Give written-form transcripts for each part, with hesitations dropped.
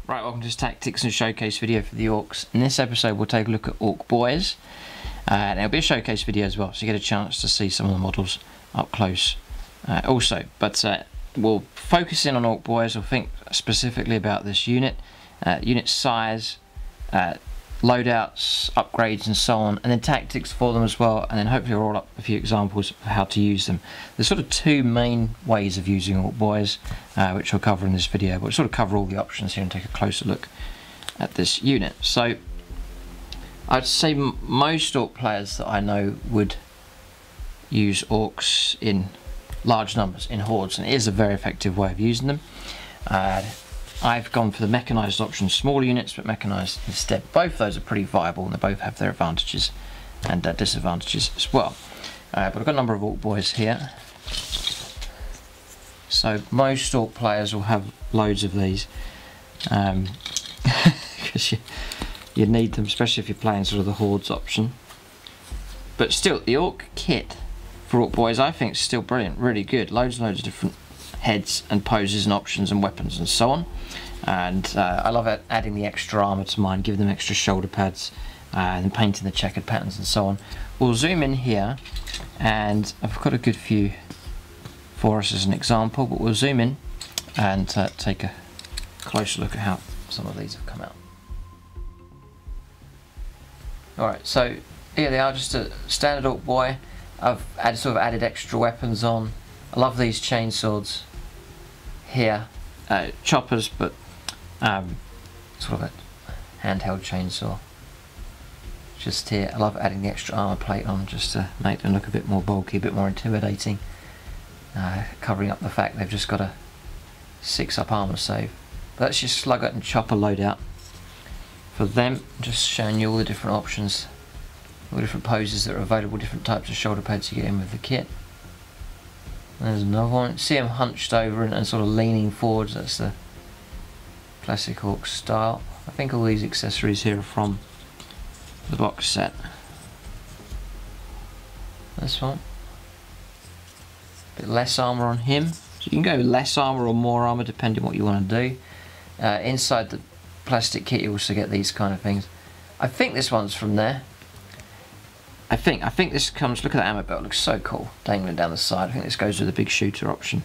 Right, welcome to this tactics and showcase video for the Orks. In this episode we'll take a look at Ork Boyz, and it'll be a showcase video as well, so you get a chance to see some of the models up close also. But we'll focus in on Ork Boyz. We'll think specifically about this unit, unit size, loadouts, upgrades and so on, and then tactics for them as well, and then hopefully we'll roll up a few examples of how to use them. There's sort of two main ways of using Ork Boyz, which we'll cover in this video, but we'll sort of cover all the options here and take a closer look at this unit. So I'd say most Ork players that I know would use Orks in large numbers, in hordes, and it is a very effective way of using them. I've gone for the mechanised option, smaller units but mechanised instead. Both of those are pretty viable and they both have their advantages and disadvantages as well. But I've got a number of Ork Boyz here. So most Ork players will have loads of these because you need them, especially if you're playing sort of the hordes option. But still, the Ork kit for Ork Boyz I think is still brilliant, really good. Loads and loads of different heads and poses and options and weapons and so on. And I love adding the extra armour to mine, giving them extra shoulder pads and painting the checkered patterns and so on. We'll zoom in here and I've got a good few for us as an example, but we'll zoom in and take a closer look at how some of these have come out. Alright, so here they are, just a standard Ork Boy. I've added extra weapons on. I love these chainswords here, choppers, but sort of a handheld chainsaw just here. I love adding the extra armor plate on just to make them look a bit more bulky, a bit more intimidating, covering up the fact they've just got a 6-up armor save. But that's your slugger and chopper loadout for them. Just showing you all the different options, all the different poses that are available, different types of shoulder pads you get in with the kit. There's another one. See him hunched over and sort of leaning forwards. That's the classic Ork style. I think all these accessories here are from the box set. This one. Bit less armour on him. So you can go less armour or more armour depending on what you want to do. Inside the plastic kit you also get these kind of things. I think this one's from there. I think this comes, look at that ammo belt, looks so cool, dangling down the side. I think this goes with the big shooter option,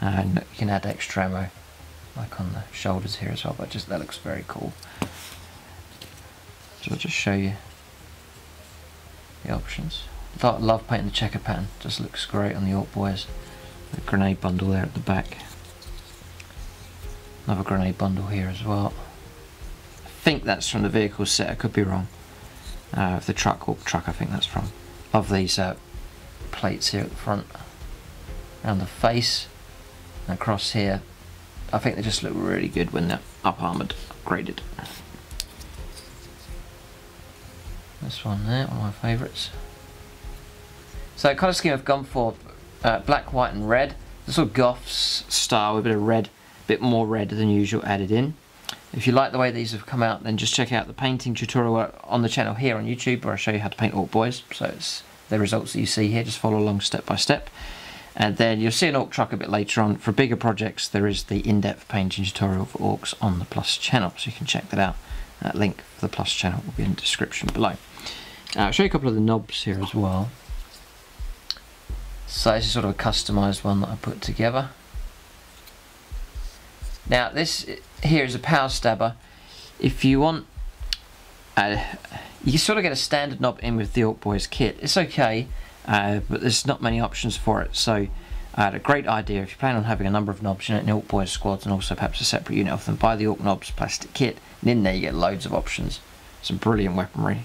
and you can add extra ammo like on the shoulders here as well, but just that looks very cool. So I'll just show you the options. I love painting the checker pattern, just looks great on the Ork Boyz. The grenade bundle there at the back. Another grenade bundle here as well. I think that's from the vehicle set, I could be wrong. Of the truck, Ork truck I think that's from. Love these plates here at the front, around the face and across here. I think they just look really good when they're up armoured, upgraded. This one there, one of my favourites. So colour scheme I've gone for black, white and red. The sort of goths style with a bit of red, a bit more red than usual added in. If you like the way these have come out, then just check out the painting tutorial on the channel here on YouTube, where I show you how to paint Ork Boyz. So it's the results that you see here, just follow along step by step. And then you'll see an Ork truck a bit later on. For bigger projects, there is the in-depth painting tutorial for Orks on the Plus channel, so you can check that out. That link for the Plus channel will be in the description below. I'll show you a couple of the knobs here as well. So this is sort of a customised one that I put together. Now this here is a power stabber. If you want, you sort of get a standard knob in with the Ork Boyz kit. It's okay, but there's not many options for it. So I had a great idea. If you plan on having a number of knobs in Ork Boyz squads and also perhaps a separate unit of them, buy the Ork knobs plastic kit, and in there you get loads of options. Some brilliant weaponry,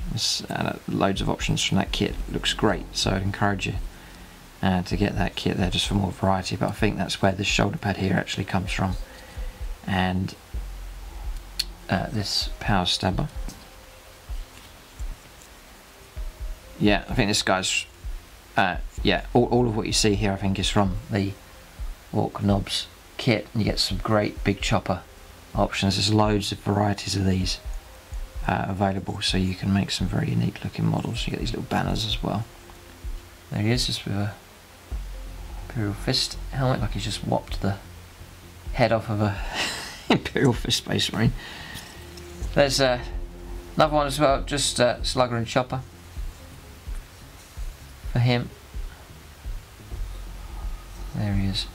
and loads of options from that kit. It looks great, so I'd encourage you to get that kit there just for more variety. But I think that's where this shoulder pad here actually comes from. And this power stabber, yeah, I think this guy's yeah, all of what you see here I think is from the Ork knobs kit, and you get some great big chopper options. There's loads of varieties of these available, so you can make some very unique looking models. You get these little banners as well. There he is, just with a Imperial Fist helmet, like he's just whopped the head off of a Imperial Fist Space Marine. There's another one as well, just Slugger and Chopper for him. There he is.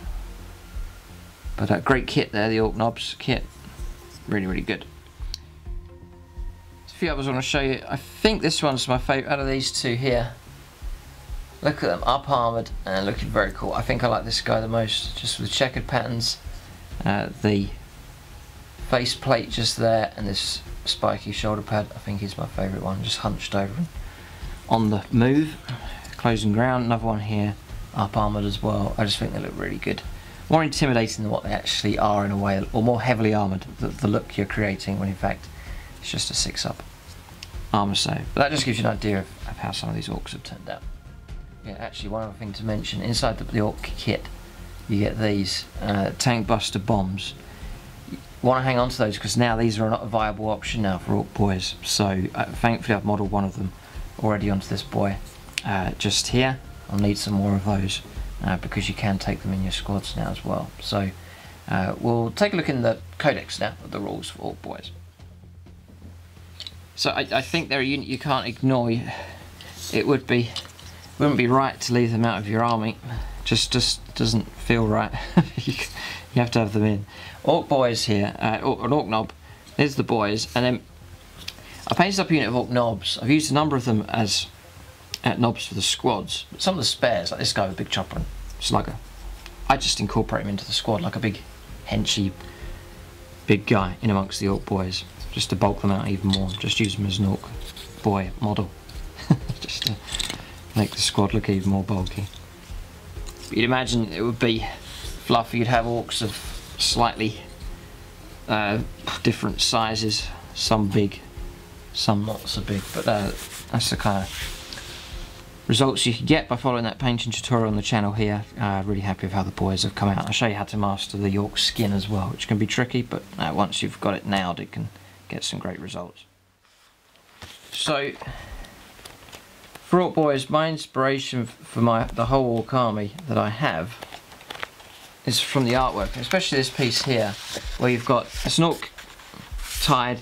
But great kit there, the Ork Knobs kit. Really, really good. There's a few others I want to show you. I think this one's my favourite out of these two here. Look at them, up armoured and looking very cool. I think I like this guy the most, just with checkered patterns. The face plate just there, and this spiky shoulder pad, I think is my favourite one, just hunched over and on the move. Closing ground, another one here, up armoured as well. I just think they look really good. More intimidating than what they actually are in a way, or more heavily armoured, the look you're creating, when in fact it's just a 6-up armour save. But that just gives you an idea of how some of these orcs have turned out. Yeah, actually one other thing to mention, inside the orc kit you get these tank buster bombs. You want to hang on to those because now these are not a viable option now for Ork Boyz. So thankfully I've modelled one of them already onto this boy just here. I'll need some more of those because you can take them in your squads now as well. So we'll take a look in the codex now of the rules for Ork Boyz. So I think they're a unit you can't ignore. It wouldn't be right to leave them out of your army. Just doesn't feel right. You have to have them in. Ork Boyz here, an Ork Knob. There's the boys, and then I painted up a unit of Ork Knobs. I've used a number of them as knobs for the squads. But some of the spares, like this guy with Big Chopper and Slugger, I just incorporate him into the squad like a big henchy big guy in amongst the Ork Boyz, just to bulk them out even more. Just use them as an Ork Boy model, just to make the squad look even more bulky. But you'd imagine it would be fluffy. You'd have orcs of slightly different sizes, some big, some not so big, but that's the kind of results you can get by following that painting tutorial on the channel here. Really happy with how the boys have come out. I'll show you how to master the Ork skin as well, which can be tricky, but once you've got it nailed, it can get some great results. So for Ork Boyz, my inspiration for the whole Ork army that I have is from the artwork, especially this piece here, where you've got a Snork tied,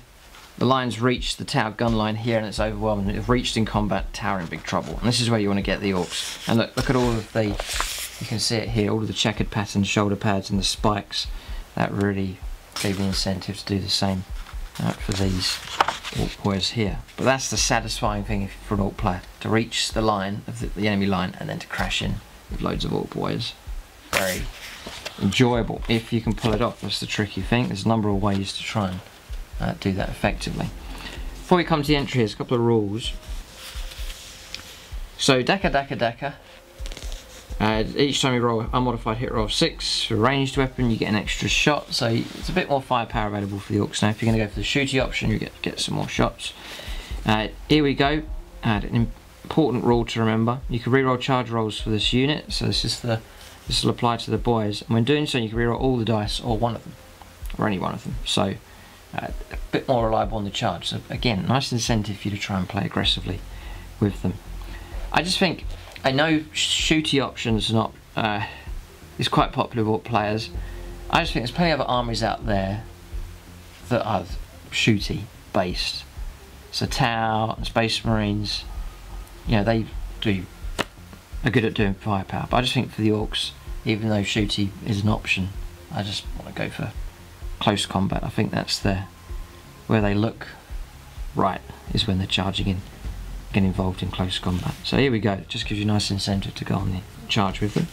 the lines reach the tower gun line here, and it's overwhelming. They've reached in combat, tower in big trouble. And this is where you want to get the orcs. And look at all of the, you can see it here, all of the checkered patterns, shoulder pads and the spikes. That really gave me incentive to do the same for these Ork Boyz here. But that's the satisfying thing for an Ork player, to reach the line of the enemy line and then to crash in with loads of Ork Boyz. Very enjoyable if you can pull it off. That's the tricky thing. There's a number of ways to try and do that effectively. Before we come to the entry, here's a couple of rules. So Daka. Each time you roll an unmodified hit roll of 6 for a ranged weapon, you get an extra shot. So it's a bit more firepower available for the orcs now. If you're going to go for the shooty option, you get some more shots. Here we go. An important rule to remember: you can reroll charge rolls for this unit. So this will apply to the boys, and when doing so, you can reroll all the dice or one of them, or any one of them. So a bit more reliable on the charge. So again, nice incentive for you to try and play aggressively with them. I just think, I know shooty options is quite popular with Ork players. I just think there's plenty of other armies out there that are shooty based. So Tau and Space Marines, you know, they are good at doing firepower. But I just think for the orcs, even though shooty is an option, I just want to go for close combat. I think that's where they look right, is when they're charging in, getting involved in close combat. So here we go. It just gives you a nice incentive to go on the charge with them.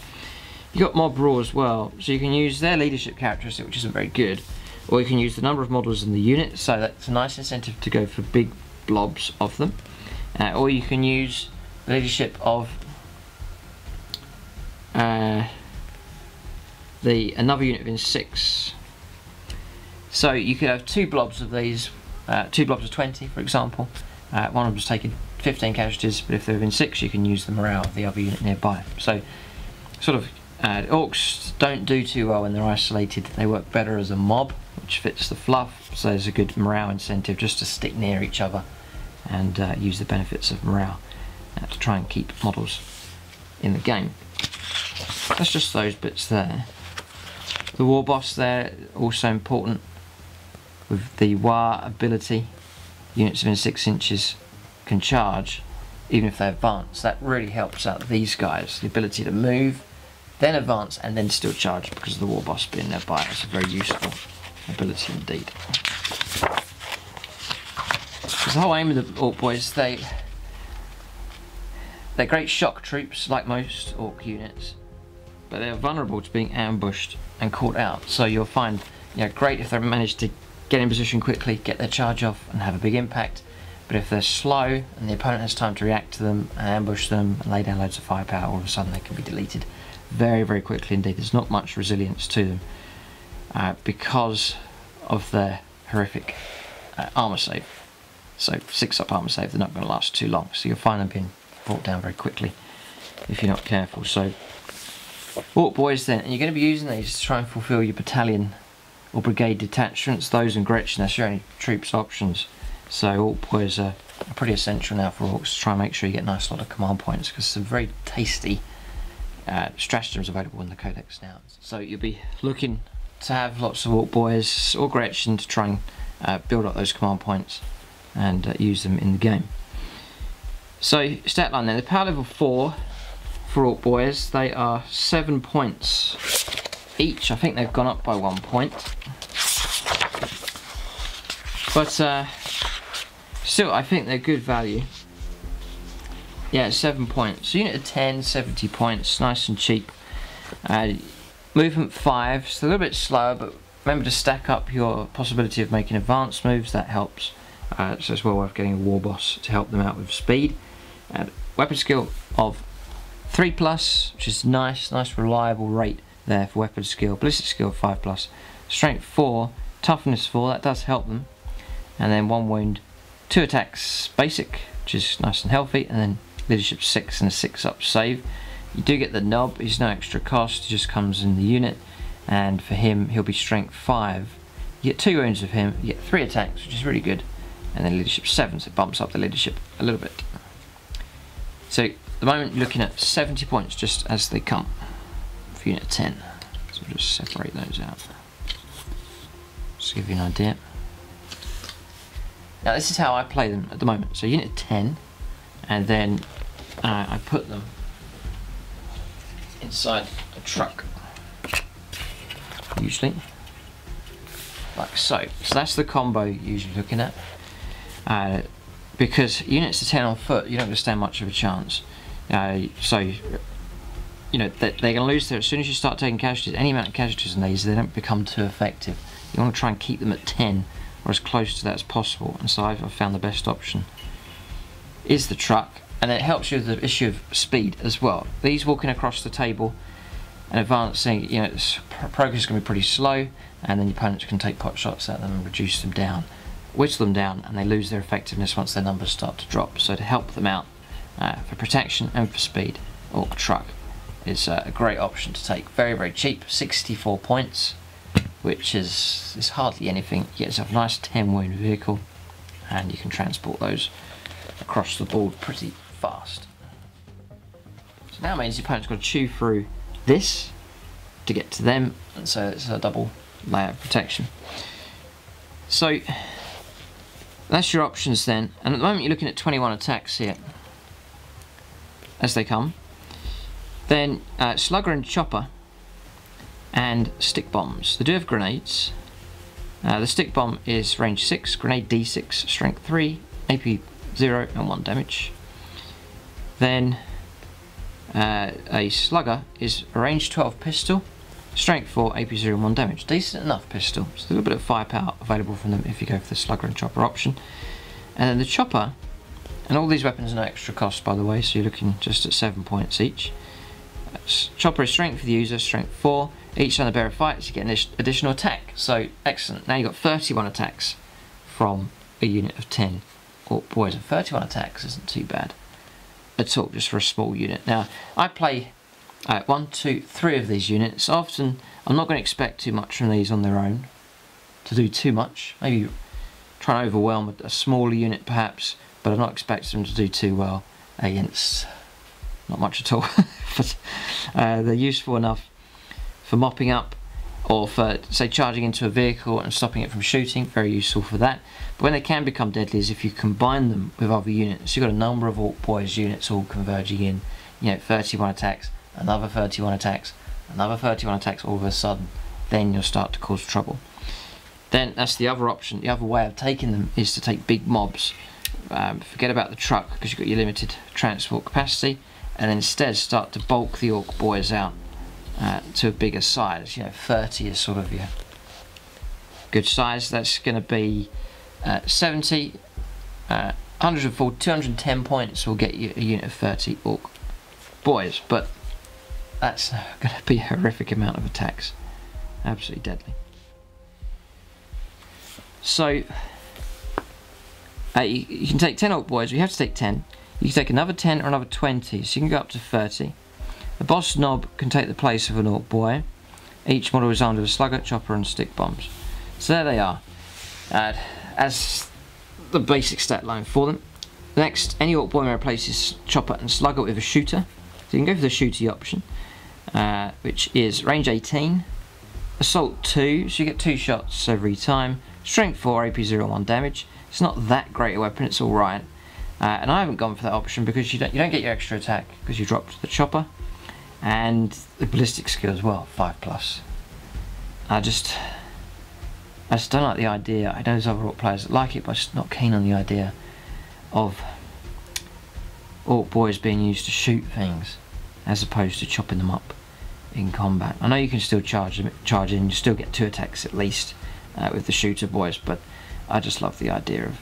You've got Mob Raw as well, so you can use their leadership characteristic, which isn't very good, or you can use the number of models in the unit, so that's a nice incentive to go for big blobs of them, or you can use the leadership of another unit within 6. So you could have 2 blobs of these, 2 blobs of 20 for example. One of them's taking 15 casualties, but if they're within 6 you can use the morale of the other unit nearby. So sort of orcs don't do too well when they're isolated. They work better as a mob, which fits the fluff, so there's a good morale incentive just to stick near each other and use the benefits of morale to try and keep models in the game. That's just those bits there. The war boss there, also important. with the War ability, units within 6 inches can charge even if they advance. That really helps out these guys, the ability to move, then advance, and then still charge because of the War Boss being nearby. It's a very useful ability indeed. The whole aim of the Ork Boys, they're great shock troops like most Ork units, but they're vulnerable to being ambushed and caught out. So you'll find, great if they manage to get in position quickly, get their charge off, and have a big impact. But if they're slow and the opponent has time to react to them and ambush them and lay down loads of firepower, all of a sudden they can be deleted very, very quickly indeed. There's not much resilience to them because of their horrific armor save. So 6-up armor save, they're not going to last too long. So you'll find them being brought down very quickly if you're not careful. So Ork Boys then, and you're going to be using these to try and fulfill your battalion or brigade detachments. Those and Gretchen, that's your only troops options. So Ork Boys are pretty essential now for Orks to try and make sure you get a nice lot of command points, because some very tasty stratagems available in the Codex now. So you'll be looking to have lots of Ork Boys or Gretchen to try and build up those command points and use them in the game. So stat line then, the power level 4 for Ork Boys, they are 7 points each. I think they've gone up by 1 point. But still, I think they're good value. Yeah, 7 points. Unit of 10, 70 points, nice and cheap. Movement 5, so a little bit slower, but remember to stack up your possibility of making advanced moves, that helps. So it's well worth getting a War Boss to help them out with speed. Weapon skill of 3+, which is nice reliable rate there for weapon skill. Ballistic skill 5+, strength 4, toughness 4, that does help them. And then 1 wound, 2 attacks basic, which is nice and healthy, and then leadership 6 and a 6-up save. You do get the Snob, he's no extra cost, he just comes in the unit, and for him he'll be strength 5. You get 2 wounds of him, you get 3 attacks, which is really good, and then leadership 7, so it bumps up the leadership a little bit. So at the moment you're looking at 70 points just as they come for unit 10. So we'll just separate those out, just to give you an idea. Now this is how I play them at the moment. So unit 10, and then I put them inside a truck, usually, like so. So that's the combo you're usually looking at. Because units of 10 on foot, you don't going to stand much of a chance. So they're going to lose there as soon as you start taking casualties. Any amount of casualties in these, they don't become too effective. You want to try and keep them at 10 or as close to that as possible, and so I've found the best option is the truck, and it helps you with the issue of speed as well. These walking across the table and advancing, progress is going to be pretty slow, and then your opponents can take pot shots at them and reduce them down, whittle them down, and they lose their effectiveness once their numbers start to drop. So to help them out for protection and for speed, Ork truck is a great option to take. Very, very cheap, 64 points. Which is hardly anything. You get yourself a nice 10 wound vehicle, and you can transport those across the board pretty fast. So now it means the opponent's got to chew through this to get to them, and so it's a double layer of protection. So that's your options then, and at the moment you're looking at 21 attacks here as they come. Then Slugger and Chopper and stick bombs. They do have grenades. The stick bomb is range 6, grenade D6, strength 3, AP 0 and 1 damage. Then a slugger is a range 12 pistol, strength 4, AP 0 and 1 damage. Decent enough pistol. There's a little bit of firepower available from them if you go for the slugger and chopper option. And then the chopper, and all these weapons are no extra cost by the way, so you're looking just at 7 points each. Chopper is strength for the user, strength 4. Each time the bearer fights, you get an additional attack. So excellent. Now you've got 31 attacks from a unit of 10 Ork Boys. And 31 attacks isn't too bad at all, just for a small unit. Now I play 1, 2, 3 of these units. Often I'm not going to expect too much from these on their own to do too much. Maybe try and overwhelm a smaller unit perhaps, but I'm not expecting them to do too well against not much at all. But they're useful enough for mopping up or for, say, charging into a vehicle and stopping it from shooting, very useful for that. But when they can become deadly is if you combine them with other units. You've got a number of Ork Boyz units all converging in, you know, 31 attacks, another 31 attacks, another 31 attacks all of a sudden, then you'll start to cause trouble. Then that's the other option. The other way of taking them is to take big mobs. Forget about the truck because you've got your limited transport capacity, and instead start to bulk the Ork Boyz out to a bigger size. You know, 30 is sort of your good size. That's going to be 70, 140, 210 points will get you a unit of 30 Ork Boyz, but that's going to be a horrific amount of attacks. Absolutely deadly. So you can take 10 Ork Boyz. You have to take 10. You can take another 10 or another 20, so you can go up to 30. The boss Snob can take the place of an Ork Boy. Each model is armed with a slugger, chopper and stick bombs. So there they are, as the basic stat line for them. Next, any Ork Boy may replace his chopper and slugger with a shooter. So you can go for the shooty option, which is range 18, assault 2, so you get 2 shots every time, strength 4, AP 0 1 damage. It's not that great a weapon, it's alright. And I haven't gone for that option because you don't get your extra attack because you dropped the chopper, and the ballistic skill as well, 5+. I just don't like the idea. I know there's other Ork players that like it, but I'm just not keen on the idea of Ork Boyz being used to shoot things as opposed to chopping them up in combat. I know you can still charge in, you still get 2 attacks at least with the shooter boys, but I just love the idea of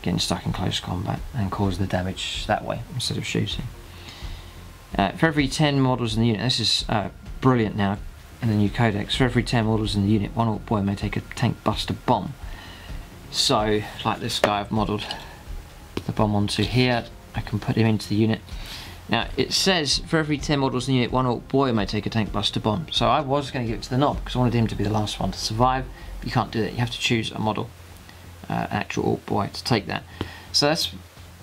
getting stuck in close combat and cause the damage that way instead of shooting. For every 10 models in the unit, this is brilliant now in the new codex, for every 10 models in the unit, one Ork Boy may take a tank buster bomb. So, like this guy I've modelled the bomb onto here, I can put him into the unit. Now, it says for every 10 models in the unit, one Ork Boy may take a tank buster bomb. So I was going to give it to the Snob because I wanted him to be the last one to survive, but you can't do that. You have to choose a model, an actual Ork Boy, to take that. So that's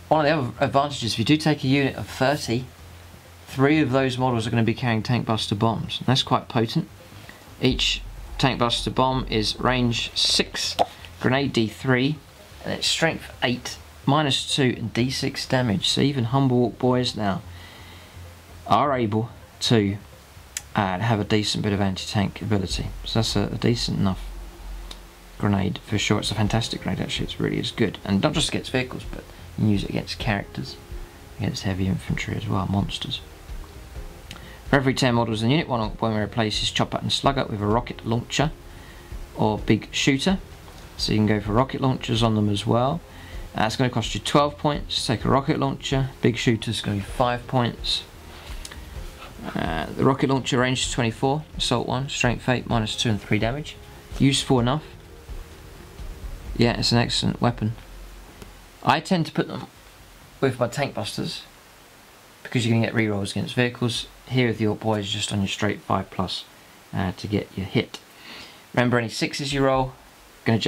one of the other advantages. If you do take a unit of 30, 3 of those models are going to be carrying tank buster bombs, and that's quite potent. Each tank buster bomb is range 6, grenade D3, and it's strength 8, -2 and D6 damage. So even humble Ork Boys now are able to have a decent bit of anti-tank ability. So that's a decent enough grenade for sure. It's a fantastic grenade actually, it really is good. And not just against vehicles, but you can use it against characters, against heavy infantry as well, monsters. For every 10 models in the unit, one Ork Boy may replace his chopper and slugger with a rocket launcher or big shooter. So you can go for rocket launchers on them as well. It's going to cost you 12 points to take a rocket launcher. Big shooter's going to be 5 points. The rocket launcher range is 24, assault 1, strength 8, -2 and 3 damage. Useful enough. Yeah, it's an excellent weapon. I tend to put them with my tank busters because you're going to get rerolls against vehicles. Here with the Ork Boys, just on your straight 5+ to get your hit. Remember, any 6s you roll, going to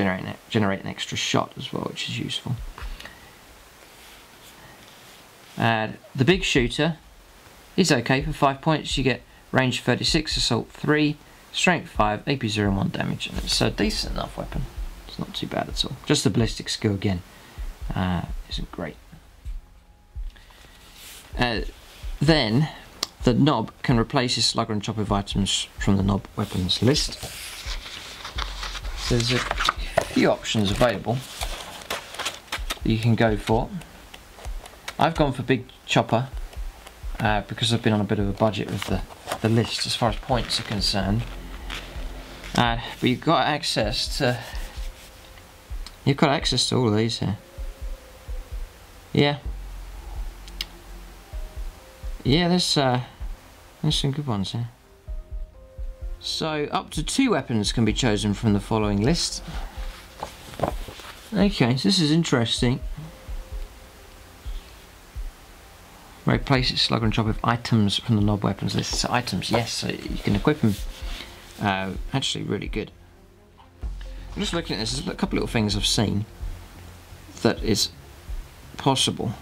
generate an extra shot as well, which is useful. The big shooter is okay for 5 points. You get range 36, assault 3, strength 5, AP 0 1 damage, and it's a decent enough weapon. It's not too bad at all. Just the ballistic skill again isn't great. Then the Snob can replace his slugger and chopper with items from the Snob weapons list. There's a few options available that you can go for. I've gone for big chopper because I've been on a bit of a budget with the list as far as points are concerned. But you've got access to all of these here. Yeah, there's some good ones here. So up to 2 weapons can be chosen from the following list. Okay, so this is interesting. Replace its slugger and chopper with items from the Snob weapons list. So items, yes, so you can equip them. Actually really good. I'm just looking at this, there's a couple little things I've seen that is possible.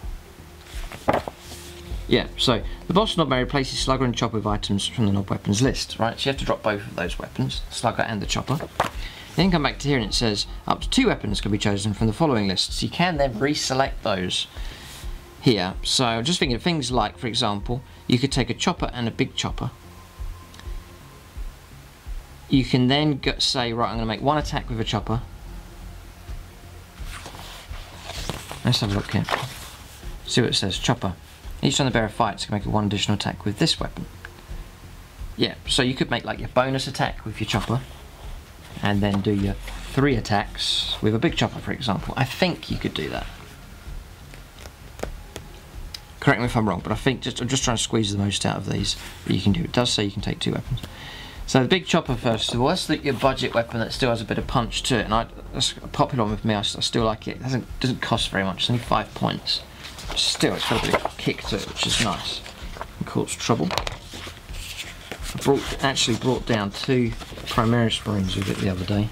Yeah, so the boss Snob may replace his Slugger and Chopper with items from the Snob weapons list, right? So you have to drop both of those weapons, Slugger and the Chopper. Then come back to here and it says up to 2 weapons can be chosen from the following lists. You can then reselect those here. So just thinking of things like, for example, you could take a Chopper and a big Chopper. You can then say, right, I'm going to make 1 attack with a Chopper. Let's have a look here. See what it says, Chopper. Each time the bearer fights, you can make 1 additional attack with this weapon. Yeah, so you could make like your bonus attack with your Chopper, and then do your 3 attacks with a big Chopper, for example. I think you could do that. Correct me if I'm wrong, but I think I'm just trying to squeeze the most out of these that you can do. It does say you can take 2 weapons. So the big Chopper, first of all, that's your budget weapon that still has a bit of punch to it, and that's a popular one with me. I still like it. It doesn't cost very much. It's only 5 points. Still, it's got a bit of kick to it, which is nice. And cause trouble. I actually brought down 2 Primaris Marines with it the other day,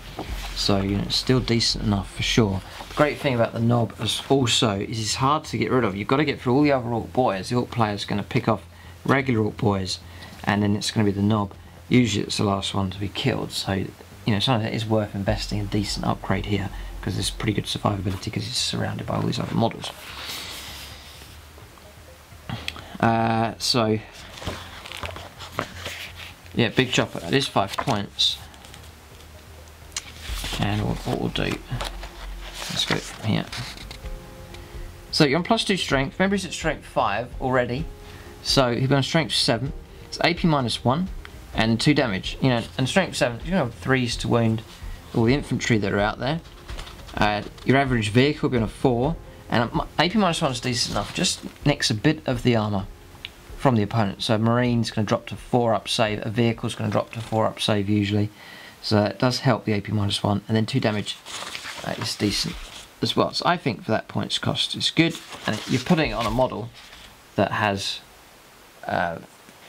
so you know, it's still decent enough for sure. The great thing about the Snob is also it's hard to get rid of. You've got to get through all the other Ork Boys. The Ork player's going to pick off regular Ork Boys, and then it's going to be the Snob. Usually it's the last one to be killed, so you know, sometimes it is worth investing a decent upgrade here because there's pretty good survivability because it's surrounded by all these other models. So yeah, big Chopper, it is 5 points. And what we'll do, let's go here. So you're on +2 strength. Remember he's at strength 5 already, so he'll be on strength 7. It's AP -1 and 2 damage. You know, and strength 7, you know, 3s to wound all the infantry that are out there. Your average vehicle will be on a 4, and AP -1 is decent enough. Just nicks a bit of the armor from the opponent. So a Marine's going to drop to 4 up save, a vehicle's going to drop to 4 up save usually. So it does help the AP -1, and then 2 damage is decent as well. So I think for that points cost it's good, and you're putting it on a model that has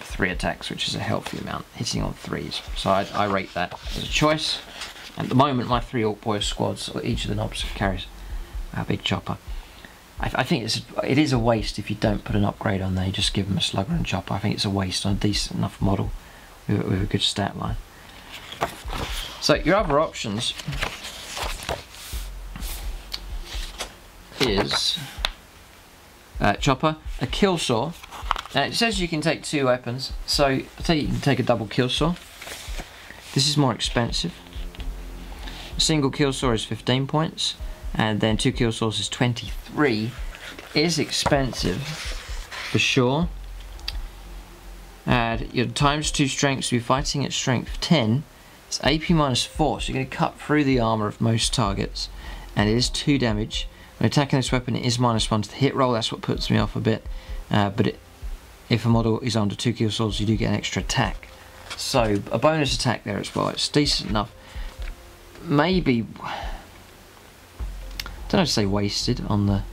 3 attacks, which is a healthy amount, hitting on 3s. So I rate that as a choice. At the moment my 3 Ork Boys squads, each of the Snobs carries a big Chopper. I think it is a waste if you don't put an upgrade on there. You just give them a Slugger and Chopper. I think it's a waste on a decent enough model with a good stat line. So your other options is Chopper, a kill saw. Now it says you can take 2 weapons, so I'll tell you can take a double kill saw. This is more expensive. A single kill saw is 15 points, and then 2 kill saws is 23. It is expensive for sure. And your ×2 strength, so you're fighting at strength 10. It's AP -4, so you're going to cut through the armour of most targets, and it is 2 damage. When attacking this weapon, it is -1 to the hit roll. That's what puts me off a bit. But if a model is under 2 kill saws, you do get an extra attack. So a bonus attack there as well. It's decent enough. Maybe, don't know to say wasted on the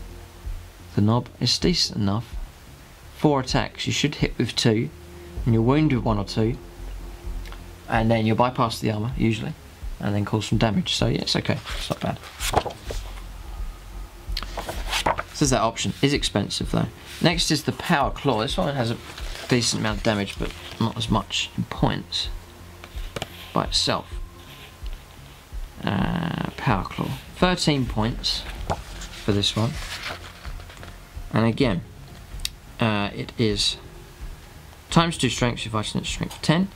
Snob. It's decent enough. 4 attacks. You should hit with 2, and you'll wound with 1 or 2. And then you'll bypass the armour, usually, and then cause some damage. So yeah, it's okay, it's not bad. So there's that option. Is expensive though. Next is the Power Claw. This one has a decent amount of damage, but not as much in points by itself. Power Claw. 13 points for this one. And again, it is ×2 strength, you're fighting at strength 10.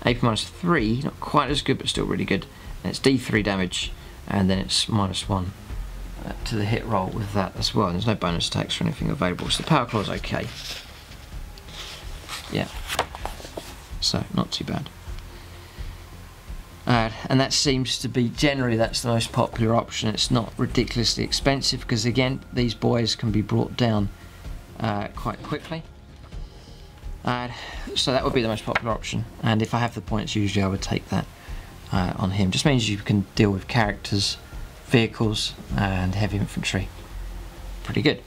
AP -3, not quite as good, but still really good. And it's D3 damage, and then it's -1 to the hit roll with that as well. And there's no bonus attacks or anything available, so the Power Claw is okay. Yeah, so not too bad. And that seems to be generally that's the most popular option. It's not ridiculously expensive because again these boys can be brought down quite quickly. So that would be the most popular option, and if I have the points usually I would take that on him. Just means you can deal with characters, vehicles and heavy infantry pretty good.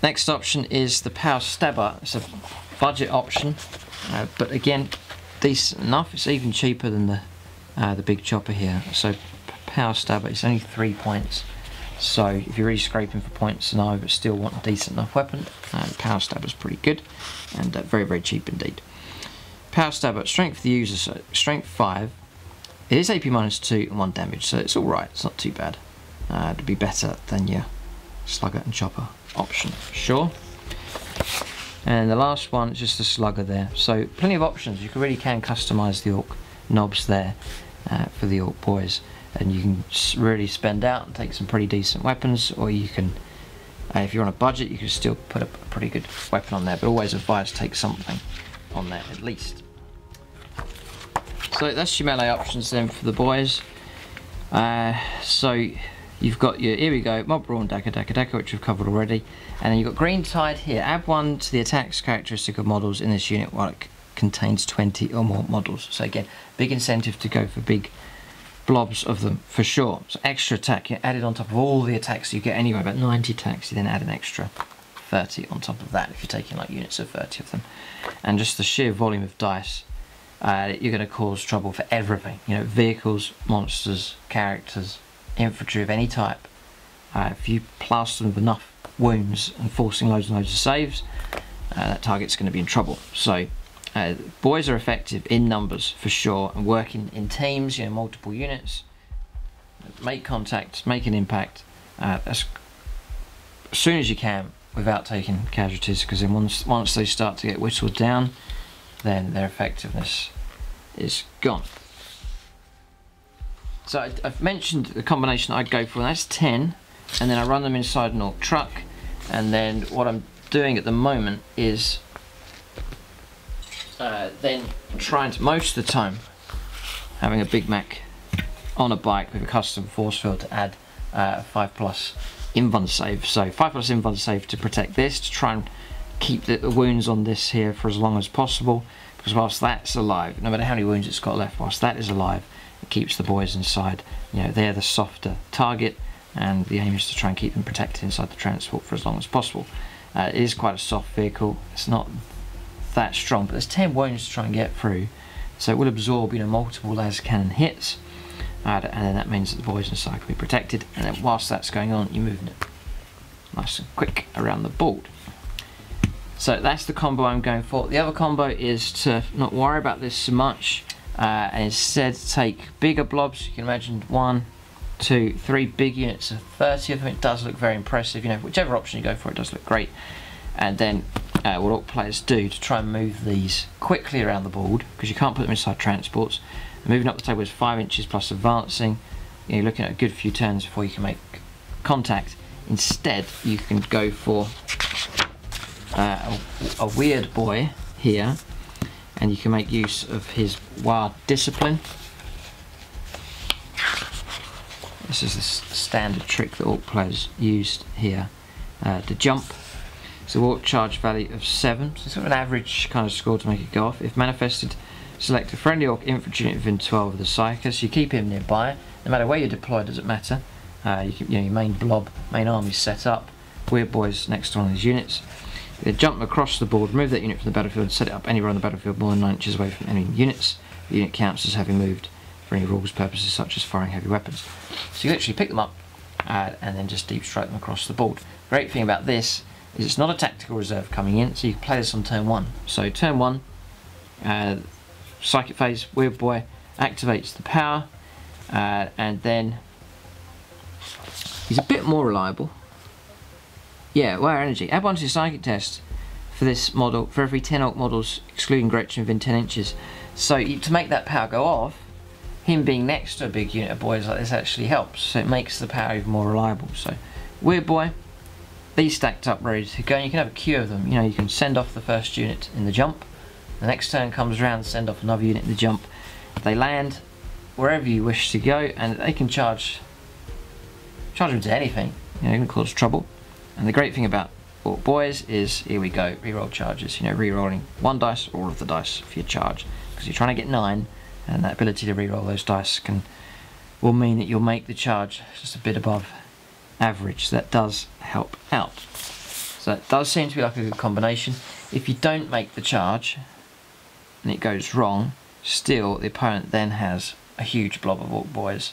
Next option is the Power Stabber. It's a budget option, but again decent enough. It's even cheaper than the big Chopper here. So Power Stabber, it's only 3 points, So if you're really scraping for points, no, but still want a decent enough weapon, Power Stabber's pretty good, and very, very cheap indeed. Power Stabber, strength for the user, so strength 5. It is AP -2 and 1 damage, so it's alright, it's not too bad. It'd be better than your Slugger and Chopper option, for sure. And the last one is just the Slugger there. So plenty of options. You really can customise the Ork knobs there for the Ork Boys, and you can really spend out and take some pretty decent weapons, or you can, if you're on a budget, you can still put a pretty good weapon on there, but always advise take something on there at least. So that's your melee options then for the boys. So you've got your, here we go, Mob Brawn, Dagger, which we've covered already. And then you've got Green Tide here. Add 1 to the attacks characteristic of models in this unit while it contains 20 or more models. So again, big incentive to go for big blobs of them for sure. So extra attack, you add it on top of all the attacks you get anyway, about 90 attacks, you then add an extra 30 on top of that if you're taking like units of 30 of them. And just the sheer volume of dice, you're going to cause trouble for everything. You know, vehicles, monsters, characters, infantry of any type. If you plaster them with enough wounds and forcing loads and loads of saves, that target's going to be in trouble. So boys are effective in numbers for sure, and working in teams, you know, multiple units, make contact, make an impact as soon as you can without taking casualties, because then once they start to get whittled down, then their effectiveness is gone. So I've mentioned the combination I'd go for, and that's 10, and then I run them inside an Ork truck, and then what I'm doing at the moment is then trying to, most of the time, having a Big Mac on a bike with a custom force field to add 5+ invuln save. So 5+ invuln save to protect this, to try and keep the wounds on this here for as long as possible, because whilst that's alive, no matter how many wounds it's got left, whilst that is alive, it keeps the boys inside. You know, they're the softer target, and the aim is to try and keep them protected inside the transport for as long as possible. It is quite a soft vehicle, it's not that strong, but there's 10 wounds to try and get through, so it will absorb, you know, multiple las cannon hits, and then that means that the boys inside can be protected, and then whilst that's going on, you're moving it nice and quick around the board. So that's the combo I'm going for. The other combo is to not worry about this so much, and instead take bigger blobs. You can imagine 1, 2, 3 big units of 30 of them. It does look very impressive. You know, whichever option you go for, it does look great. And then what Ork players do to try and move these quickly around the board, because you can't put them inside transports. Moving up the table is 5 inches plus advancing. You know, you're looking at a good few turns before you can make contact. Instead, you can go for a weird boy here, and you can make use of his wild discipline. This is the standard trick that Ork players used here. The jump. So Ork charge value of 7, so sort of an average kind of score to make it go off. If manifested, select a friendly Ork infantry unit within 12 of the Psychers. You keep him nearby, no matter where you're deployed, doesn't matter. You know, your main blob, main army's set up. Weird boys next to one of these units. You jump across the board, remove that unit from the battlefield, and set it up anywhere on the battlefield more than 9 inches away from enemy units. The unit counts as having moved for any rules purposes such as firing heavy weapons. So you literally pick them up and then just deep strike them across the board. Great thing about this is it's not a tactical reserve coming in, so you can play this on turn 1. So turn 1, psychic phase, weird boy activates the power, and then he's a bit more reliable. Yeah, Wear Energy. Add 1 to your psychic test for this model for every 10 Ork models excluding Gretchen within 10 inches. So to make that power go off, him being next to a big unit of boys like this actually helps. So it makes the power even more reliable. So weird boy, these stacked up ready to go, and you can have a queue of them. You know, you can send off the first unit in the jump, the next turn comes around, send off another unit in the jump. They land wherever you wish to go, and they can charge them to anything. You know, it can cause trouble. And the great thing about Ork Boys is, here we go, reroll charges. You know, rerolling 1 dice or all of the dice for your charge, because you're trying to get 9, and that ability to reroll those dice will mean that you'll make the charge just a bit above average. So that does help out. So it does seem to be like a good combination. If you don't make the charge and it goes wrong, still the opponent then has a huge blob of Ork Boys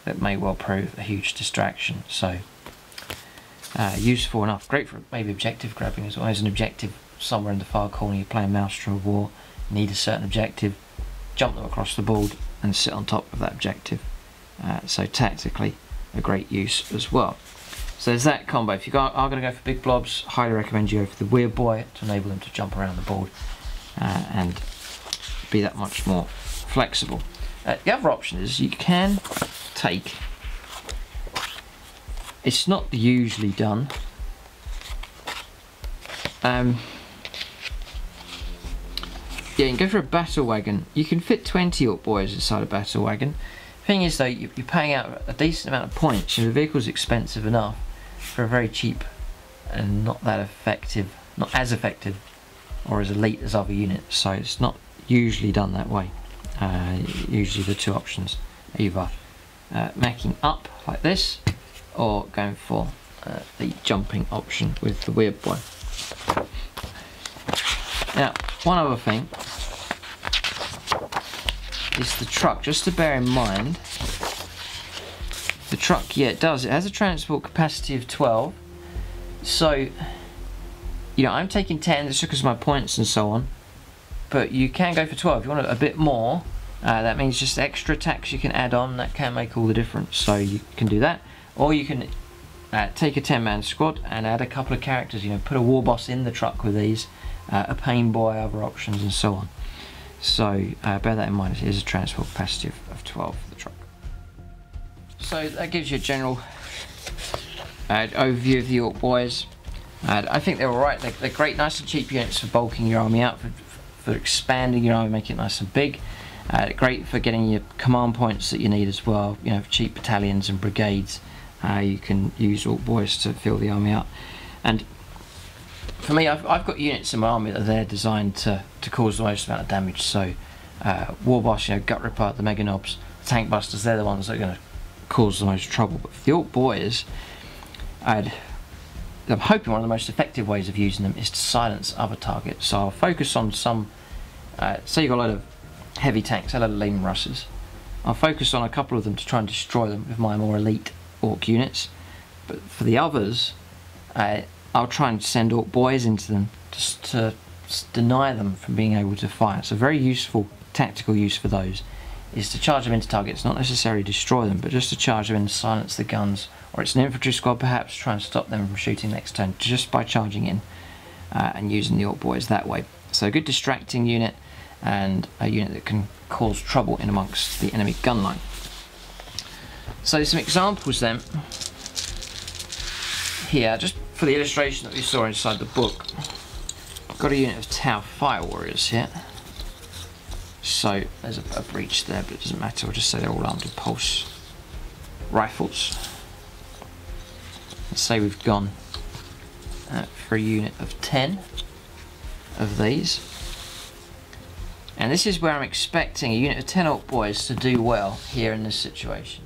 that may well prove a huge distraction. So useful enough. Great for maybe objective grabbing as well. There's an objective somewhere in the far corner, you're playing Maelstrom of War, need a certain objective, jump them across the board and sit on top of that objective. So tactically a great use as well. So there's that combo. If you are going to go for big blobs, highly recommend you go for the Weird Boy to enable them to jump around the board and be that much more flexible. The other option is you can take, it's not usually done, yeah, you can go for a battle wagon. You can fit 20 Ork Boys inside a battle wagon. Thing is though, you're paying out a decent amount of points and the vehicle's expensive enough for a very cheap and not that effective, not as effective or as elite as other units, so it's not usually done that way. Usually the two options, either macking up like this or going for the jumping option with the Weird Boy. Now, one other thing is the truck. Just to bear in mind, the truck, yeah, it has a transport capacity of 12. So, you know, I'm taking 10 just because of my points and so on. But you can go for 12. If you want a bit more, that means just extra attacks you can add on. That can make all the difference. So you can do that. Or you can take a 10-man squad and add a couple of characters. You know, put a war boss in the truck with these. A pain boy, other options and so on. So bear that in mind. It is a transport capacity of 12 for the truck. So that gives you a general overview of the Ork Boys. I think they're alright. They're great, nice and cheap units for bulking your army out, for expanding your army, making it nice and big. Great for getting your command points that you need as well. You know, for cheap battalions and brigades, you can use Ork Boys to fill the army out. And for me, I've got units in my army that are there designed to cause the most amount of damage. So War Boss, you know, Gut Ripper, the Mega Knobs, the Tank Busters, they're the ones that are going to cause the most trouble. But for the Ork Boys, I'm hoping one of the most effective ways of using them is to silence other targets. So I'll focus on some, say you've got a load of heavy tanks, a load of Lehman Russes. I'll focus on a couple of them to try and destroy them with my more elite Ork units. But for the others, I'll try and send Ork Boys into them just to deny them from being able to fire. So very useful tactical use for those is to charge them into targets, not necessarily destroy them, but just to charge them in, silence the guns, or it's an infantry squad perhaps, try and stop them from shooting next turn just by charging in and using the Ork Boys that way. So a good distracting unit and a unit that can cause trouble in amongst the enemy gun line. So some examples then here, just for the illustration that we saw inside the book. I've got a unit of Tau Fire Warriors here. So there's a breach there, but it doesn't matter. We'll just say they're all armed with pulse rifles. Let's say we've gone for a unit of 10 of these. And this is where I'm expecting a unit of 10 Ork Boys to do well here in this situation.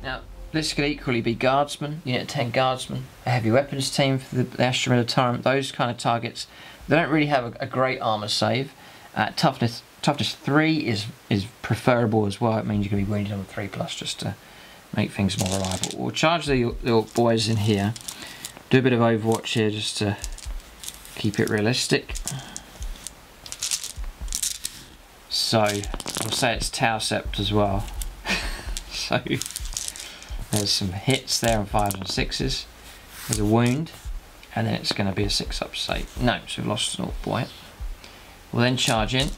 Now, this could equally be Guardsman, unit of 10 Guardsman, a heavy weapons team for the Astra Militarum, those kind of targets. They don't really have a great armor save. Toughness 3 is preferable as well. It means you're going to be wounded on 3+ just to make things more reliable. We'll charge the Ork Boys in here, do a bit of Overwatch here just to keep it realistic. So we'll say it's Tau Sept as well. So there's some hits there on 5s and 6s. There's a wound, and then it's going to be a 6-up save. No, so we've lost an Ork Boy. We'll then charge in.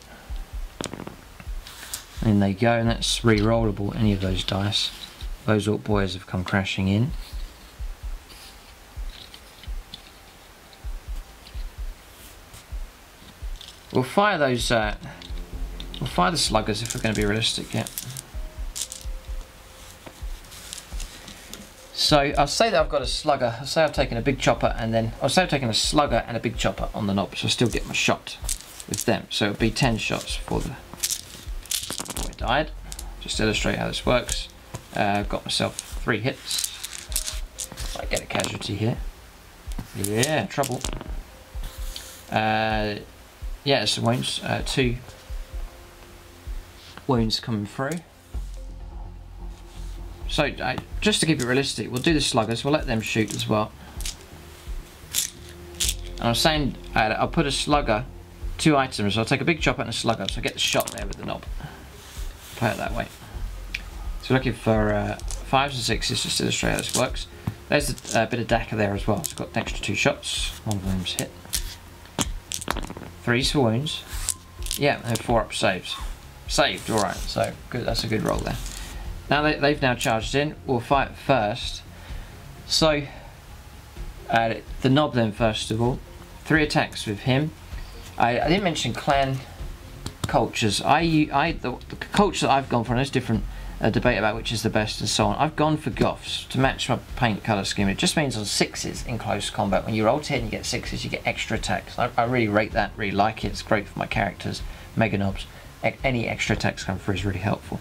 And they go, and that's re-rollable, any of those dice. Those Ork Boys have come crashing in. We'll fire those, we'll fire the sluggers if we're going to be realistic, yeah. So I'll say that I've got a slugger, I'll say I've taken a big chopper and then, I'll say I've taken a slugger and a big chopper on the knob, so I'll still get my shot with them. So it'll be 10 shots before I died. Just to illustrate how this works. I've got myself 3 hits. I get a casualty here. Yeah, trouble. Yeah, some wounds, 2 wounds coming through. So just to keep it realistic, we'll do the sluggers, we'll let them shoot as well. And I'm saying I'll put a slugger, 2 items, so I'll take a big chopper and a slugger, so I get the shot there with the knob. Play it that way. So we're looking for 5s and 6s, just to illustrate how this works. There's a bit of tactica there as well, so it's got an extra 2 shots, one of them's hit. 3s for wounds. Yeah, and 4 up saves. Saved, alright, so good, that's a good roll there. Now they've now charged in, we'll fight first. So, the knob then first of all. 3 attacks with him. I didn't mention clan cultures. The culture that I've gone for, and there's different debate about which is the best and so on. I've gone for Goths to match my paint colour scheme. It just means on 6s in close combat, when you roll to hit and you get 6s, you get extra attacks. I really rate that, really like it. It's great for my characters, mega knobs. Any extra attacks come through is really helpful.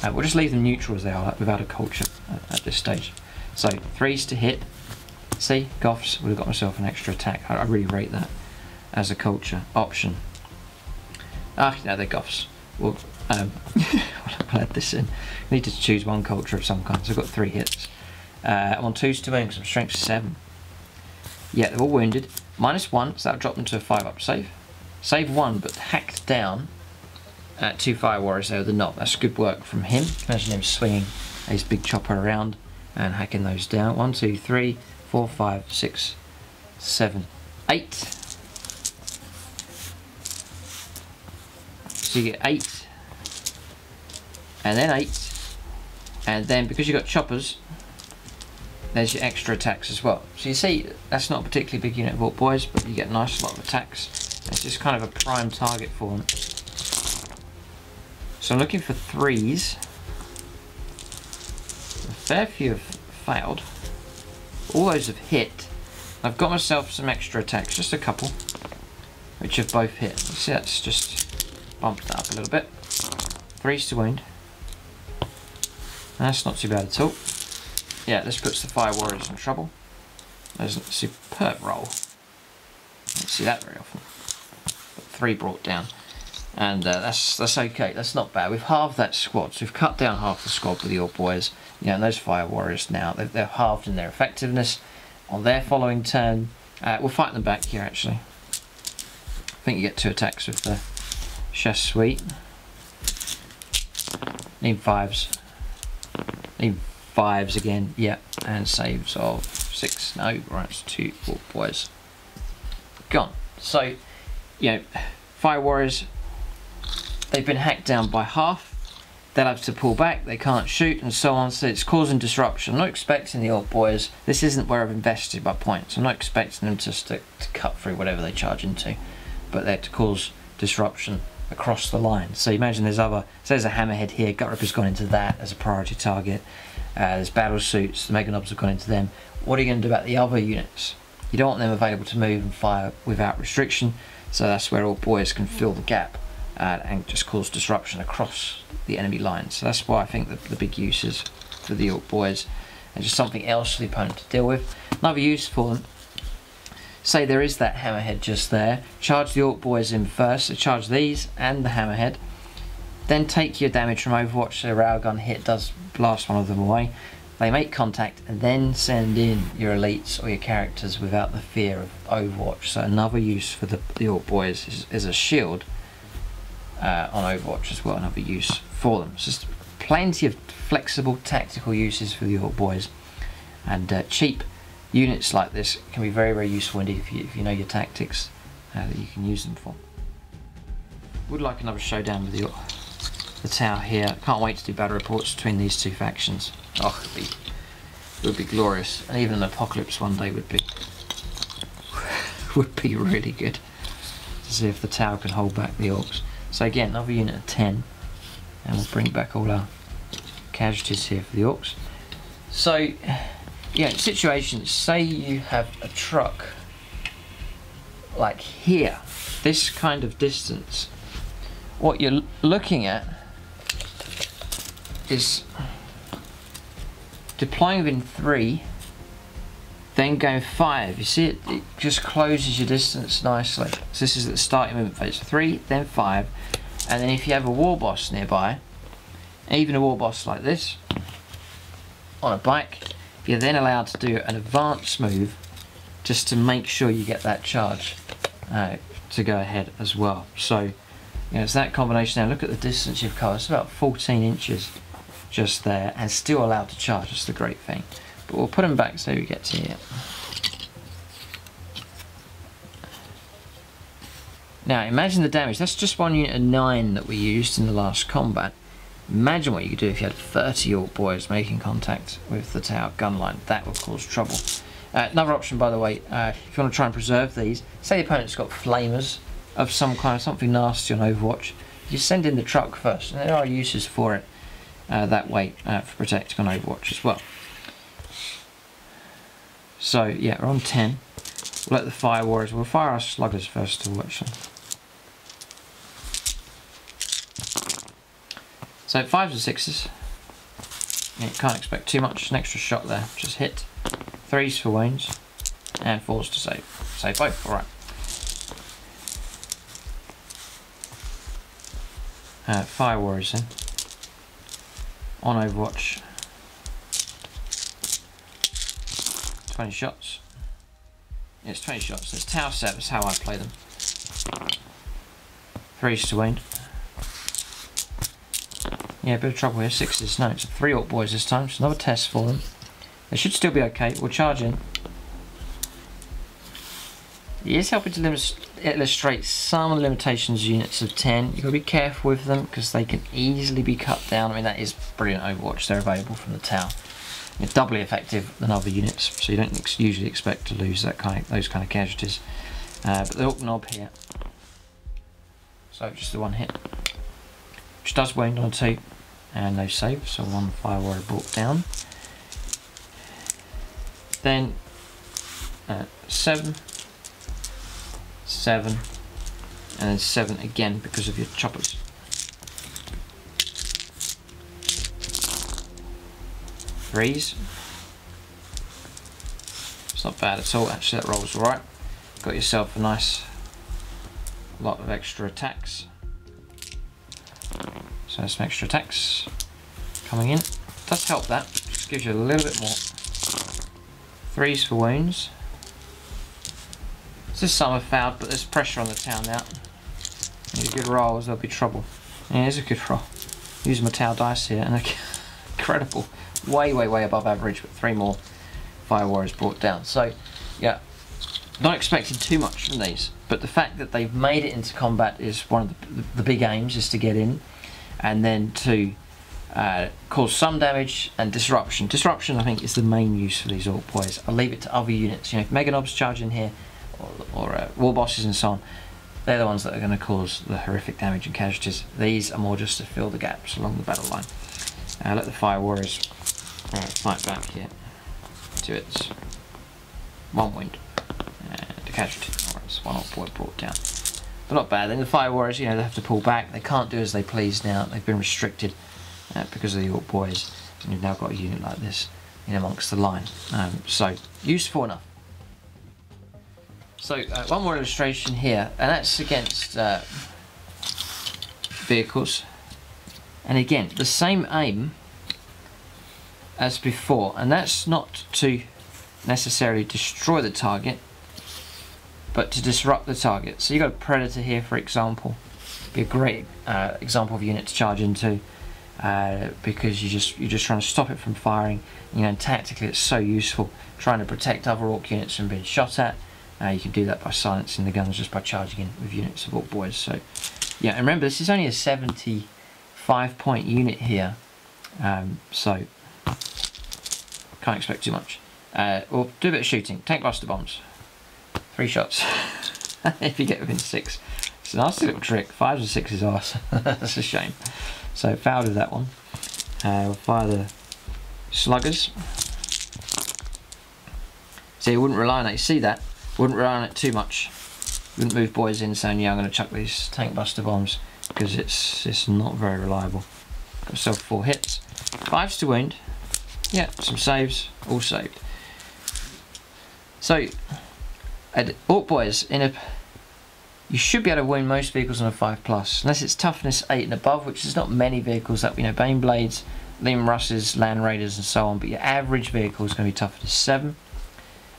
We'll just leave them neutral as they are, without a culture at this stage. So 3s to hit. See, Goths, would have got myself an extra attack. I really rate that as a culture option. Ah, no, they're Goths. Well, I'll add this in. I need to choose one culture of some kind, so I've got 3 hits. I'm on 2s to win because I'm strength 7. Yeah, they're all wounded. -1, so that'll drop them to a 5 up save. Save 1, but hacked down 2 fire warriors there with the knob. That's good work from him. Imagine him swinging his big chopper around and hacking those down. 1, 2, 3, 4, 5, 6, 7, 8. So you get 8, and then 8, and then because you've got choppers, there's your extra attacks as well. So you see, that's not a particularly big unit of Ork Boyz, but you get a nice lot of attacks. It's just kind of a prime target for them. So I'm looking for 3s. A fair few have failed. All those have hit. I've got myself some extra attacks, just a couple, which have both hit. You see, that's just bumped that up a little bit. 3s to wound. That's not too bad at all. Yeah, this puts the fire warriors in trouble. There's a superb roll. Don't see that very often. But 3 brought down. And that's okay, that's not bad. We've halved that squad, so we've cut down half the squad with the Ork Boyz. You know, and those fire warriors now, they're halved in their effectiveness. On their following turn, we'll fight them back here actually. I think you get 2 attacks with the chest suite. Need 5s. Need 5s again, yeah, and saves of 6. No, right, it's 2 Ork Boyz. Gone. So, you know, fire warriors, they've been hacked down by half. They'll have to pull back, they can't shoot, and so on, so it's causing disruption. I'm not expecting the Ork Boyz, this isn't where I've invested my points. I'm not expecting them to cut through whatever they charge into, but they're to cause disruption across the line. So imagine there's other, so there's a hammerhead here, gut ripper's gone into that as a priority target. There's battle suits, the mega knobs have gone into them. What are you going to do about the other units? You don't want them available to move and fire without restriction, so that's where Ork Boyz can fill the gap and just cause disruption across the enemy lines. So that's why I think the big uses for the Ork Boyz, and just something else for the opponent to deal with. Another use for them, say there is that hammerhead just there, charge the Ork Boyz in first, so charge these and the hammerhead, then take your damage from Overwatch, so a railgun hit does blast one of them away. They make contact and then send in your elites or your characters without the fear of Overwatch. So another use for the Ork Boyz is a shield on Overwatch as well, another use for them. It's just plenty of flexible tactical uses for the Ork Boyz, and cheap units like this can be very, very useful indeed if you know your tactics that you can use them for. Would like another showdown with the tower here. Can't wait to do battle reports between these 2 factions. Oh, it would be glorious, and even an apocalypse one day would be really good to see if the tower can hold back the orcs. So again, another unit of 10, and we'll bring back all our casualties here for the orcs. So, yeah, situation, say you have a truck like here, this kind of distance. What you're looking at is deploying within 3, then going 5. You see it just closes your distance nicely. So this is the starting movement phase. 3, then 5, and then if you have a war boss nearby, even a war boss like this, on a bike, you're then allowed to do an advanced move just to make sure you get that charge to go ahead as well. So, you know, it's that combination there. Look at the distance you've covered. It's about 14 inches just there, and still allowed to charge. That's the great thing. But we'll put them back so we get to here. Now imagine the damage. That's just one unit of 9 that we used in the last combat. Imagine what you could do if you had 30 Ork Boys making contact with the tower gun line. That would cause trouble. Another option, by the way, if you want to try and preserve these, say the opponent's got flamers of some kind, something nasty on Overwatch, you send in the truck first, and there are uses for it that way for protecting on Overwatch as well. So yeah, we're on 10. We'll let the fire warriors, we'll fire our sluggers first of all, actually. So 5s and 6s. Yeah, can't expect too much. An extra shot there, just hit. 3s for wounds, and 4s to save. Save both, alright. Fire warriors then. On Overwatch. 20 shots. Yeah, it's 20 shots. It's tower set, that's how I play them. 3s to wound. Yeah, a bit of trouble here. 6s. No, it's 3 Ork Boys this time. It's another test for them. They should still be okay. We'll charge in. He is helping to illustrate some of the limitations units of 10. You've got to be careful with them because they can easily be cut down. I mean, that is brilliant Overwatch. They're available from the tower. They're doubly effective than other units, so you don't usually expect to lose those kind of casualties. But the Ork Knob here. So just the one hit. Which does wound on 2. And no save, so 1 fire warrior brought down. Then 7, 7, and then 7 again because of your choppers. Threes. It's not bad at all, actually that rolls alright. Got yourself a nice lot of extra attacks. So some extra attacks coming in. Does help that, just gives you a little bit more. 3s for wounds. This is some have fouled, but there's pressure on the town now. These good rolls, there'll be trouble. Yeah, it's a good roll. Use my tower dice here, and they're incredible. Way above average, but 3 more fire warriors brought down. So, yeah, not expecting too much from these, but the fact that they've made it into combat is one of the big aims, is to get in, and then to cause some damage and disruption. Disruption, I think, is the main use for these Ork Boys. I'll leave it to other units. You know, if Mega Knobs charge in here, or War Bosses and so on, they're the ones that are going to cause the horrific damage and casualties. These are more just to fill the gaps along the battle line. Let the fire warriors fight back here to its 1 wound and a casualty. Alright, it's 1 Ork Boy brought down. But not bad. Then the fire warriors, you know, they have to pull back. They can't do as they please now. They've been restricted because of the Ork Boys, and you've now got a unit like this in amongst the line. So useful enough. So one more illustration here, and that's against vehicles. And again, the same aim as before, and that's not to necessarily destroy the target, but to disrupt the target. So you've got a Predator here, for example. Be a great example of a unit to charge into, because you're just trying to stop it from firing. You know, and tactically it's so useful, trying to protect other Ork units from being shot at. You can do that by silencing the guns, just by charging in with units of Ork Boys. So yeah, and remember, this is only a 75-point unit here, so can't expect too much. We'll do a bit of shooting. Tank buster bombs. 3 shots if you get within 6. It's a nasty little trick. 5s and 6s are. That's a shame. So fouled with that one. We'll fire the sluggers. So you wouldn't rely on it. You see that? Wouldn't rely on it too much. Wouldn't move boys in saying, yeah, I'm going to chuck these tank buster bombs, because it's not very reliable. Got myself 4 hits. 5s to wound. Yeah, some saves. All saved. So Ork Boys, you should be able to wound most vehicles on a 5+, unless it's toughness 8 and above, which is not many vehicles that, you know, Bane Blades Leman Russes, Land Raiders and so on, but your average vehicle is going to be toughness 7,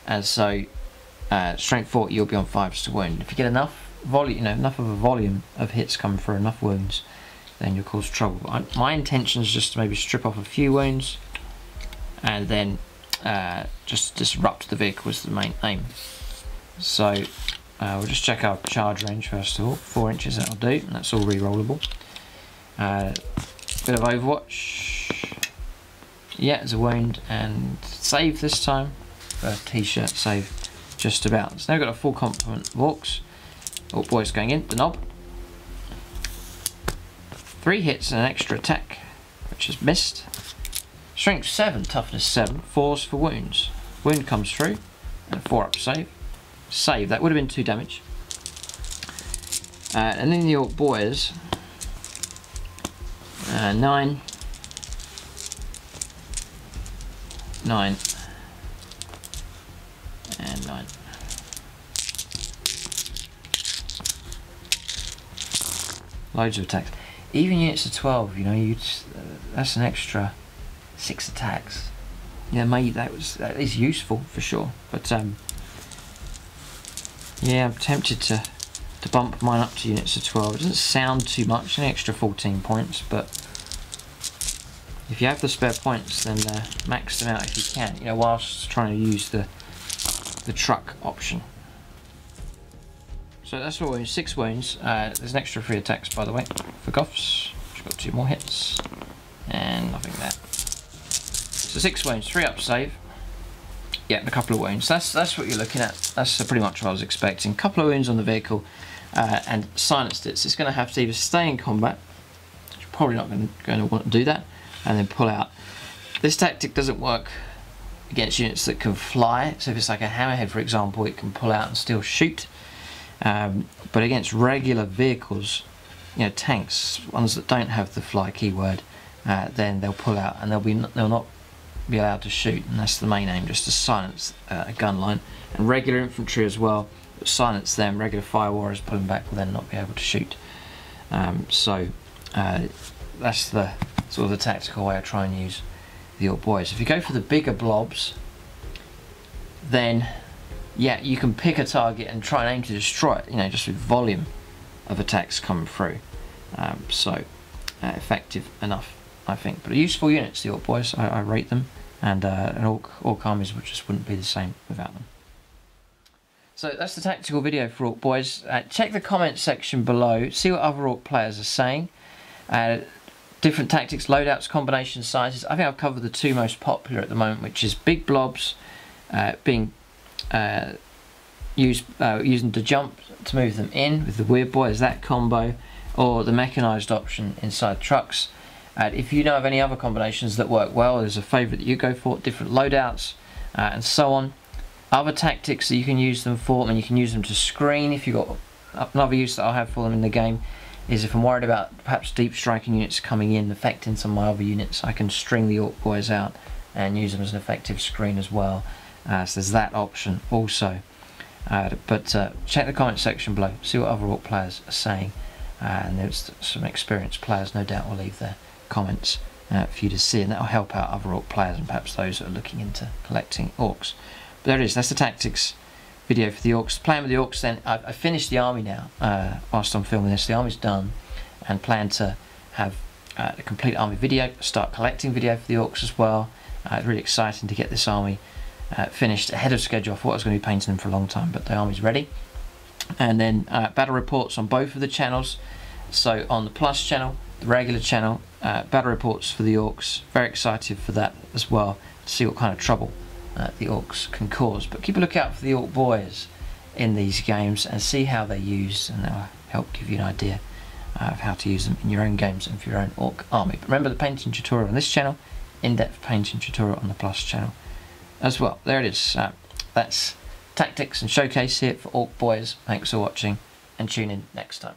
and so strength 40 you'll be on 5s to wound. If you get enough volume, enough of a volume of hits coming through, enough wounds, then you'll cause trouble. My intention is just to maybe strip off a few wounds and then just disrupt the vehicle is the main aim. So we'll just check our charge range first of all. 4 inches, that'll do, and that's all re-rollable. Bit of Overwatch. Yeah, it's a wound, and save this time. T-shirt save, just about. So now we've got a full complement of Orks. Ork Boyz going in, the Knob. 3 hits and an extra attack, which is missed. Strength 7, toughness 7, 4s for wounds. Wound comes through, and 4 up save. Save, that would have been 2 damage. And then the Ork Boyz, 9, 9, and 9. Loads of attacks. Even units of 12, that's an extra 6 attacks. Yeah, maybe that is useful for sure. But yeah, I'm tempted to bump mine up to units of 12. It doesn't sound too much, an extra 14 points, but if you have the spare points, then max them out if you can. Whilst trying to use the truck option. So that's 4 wounds, 6 wounds. There's an extra 3 attacks, by the way, for Goths. She's got 2 more hits, and nothing there. So 6 wounds, 3 up save. Yeah, and a couple of wounds. That's what you're looking at. That's pretty much what I was expecting. A couple of wounds on the vehicle, and silenced it. So it's going to have to either stay in combat, which you're probably not going to want to do that, and then pull out. This tactic doesn't work against units that can fly. So if it's like a hammerhead, for example, it can pull out and still shoot. But against regular vehicles, tanks, ones that don't have the fly keyword, then they'll pull out and they'll not be allowed to shoot, and that's the main aim, just to silence a gun line. And regular infantry as well, silence them. Regular fire warriors pulling back will then not be able to shoot. So that's the sort of the tactical way I try and use the Ork Boyz. If you go for the bigger blobs, then yeah, you can pick a target and try and aim to destroy it, just with volume of attacks coming through. Effective enough, I think. But useful units, the Ork Boyz, I rate them, and an Ork armies just wouldn't be the same without them. So that's the tactical video for Ork Boyz. Check the comment section below, see what other Ork players are saying. Different tactics, loadouts, combination sizes. I think I've covered the 2 most popular at the moment, which is big blobs being using the jump to move them in with the Weird Boy, that combo, or the mechanised option inside trucks. If you know of any other combinations that work well, there's a favourite that you go for, different loadouts and so on. Other tactics that you can use them for, and you can use them to screen. If you've got another use that I'll have for them in the game is if I'm worried about perhaps deep striking units coming in affecting some of my other units, I can string the Ork Boyz out and use them as an effective screen as well. So there's that option also. Check the comment section below, see what other Ork players are saying, and there's some experienced players no doubt will leave their comments for you to see, and that will help out other Ork players and perhaps those that are looking into collecting Orks. But there it is, that's the tactics video for the Orks. Playing with the Orks then, I finished the army now whilst I'm filming this. The army's done, and plan to have a complete army video, start collecting video for the Orks as well. It's really exciting to get this army finished ahead of schedule. I thought I was going to be painting them for a long time, but the army's ready. And then battle reports on both of the channels. So on the Plus channel, the regular channel, battle reports for the Orks. Very excited for that as well, to see what kind of trouble the Orks can cause. But keep a lookout for the Ork Boyz in these games and see how they're used, and that'll help give you an idea of how to use them in your own games and for your own Ork army. But remember the painting tutorial on this channel, in-depth painting tutorial on the Plus channel as well. There it is. That's tactics and showcase here for Ork Boyz. Thanks for watching, and tune in next time.